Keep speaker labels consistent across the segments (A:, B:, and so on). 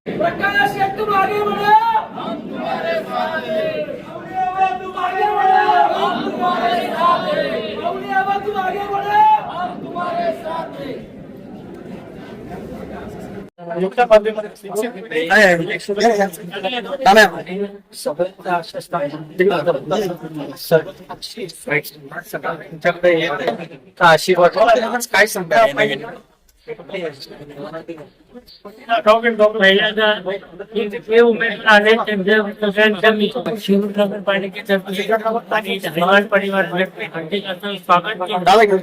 A: प्रकाश एक तुम आगे बढ़ो, हम तुम्हारे साथ हैं। तुम आगे बढ़ो, हम तुम्हारे साथ हैं। तुम आगे बढ़ो, हम तुम्हारे साथ हैं।
B: काय सांगता
C: हे उमेदवार आले त्यांच्या सगळ्यांच्या मी शिरूर नगरपालिकेचं आणि धन्यवाद परिवार स्वागत केलं.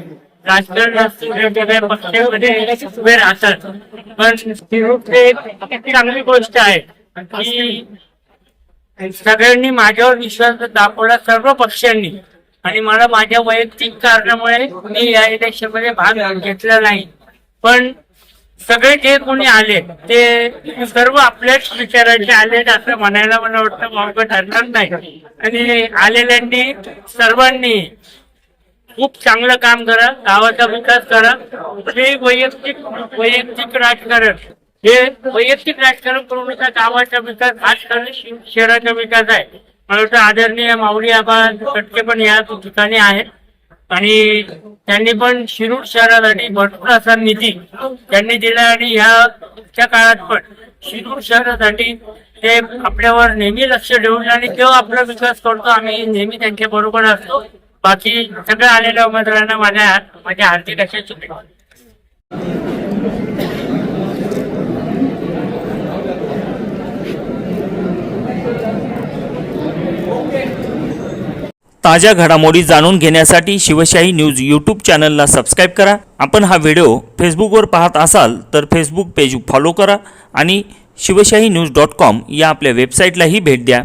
C: राजकारण असतो वेगवेगळ्या पक्षामध्ये उभे राहतात, पण शिरूरचे एक चांगली गोष्ट आहे की सगळ्यांनी माझ्यावर विश्वास दाखवला, सर्व पक्षांनी. आणि मला माझ्या वैयक्तिक कारणामुळे मी या इलेक्शन मध्ये भाग घेतला नाही, पण सगळे जे कोणी आले ते सर्व आपल्याच विचाराचे आले असं म्हणायला मला वाटतं मार्ग ठरणार नाही. आणि आलेल्यांनी सर्वांनी खूप चांगलं काम करा, गावाचा विकास करा. हे वैयक्तिक राजकारण, हे वैयक्तिक राजकारण करून गावाचा विकास, हाच शहराचा विकास आहे. मला वाटतं आदरणीय माऊली आबा कटके पण या ठिकाणी आहेत आणि त्यांनी पण शिरूर शहरासाठी भरपूर असा निधी त्यांनी दिला आणि ह्या काळात पण शिरूर शहरासाठी ते आपल्यावर नेहमी लक्ष ठेवून आणि जेव्हा आपला विकास करतो आम्ही नेहमी त्यांच्या बरोबर असतो. बाकी सगळ्या आलेल्या उमेदवारांना माझ्या हार्दिक अशा शुभेच्छा.
D: ताज्या घडामोडी जाणून घेण्यासाठी शिवशाही न्यूज यूट्यूब चॅनलला सबस्क्राईब करा. आपण हा व्हिडिओ फेसबुकवर पाहत असाल तर फेसबुक पेज फॉलो करा आणि शिवशाही न्यूज.com या आपल्या वेबसाईटलाही भेट द्या.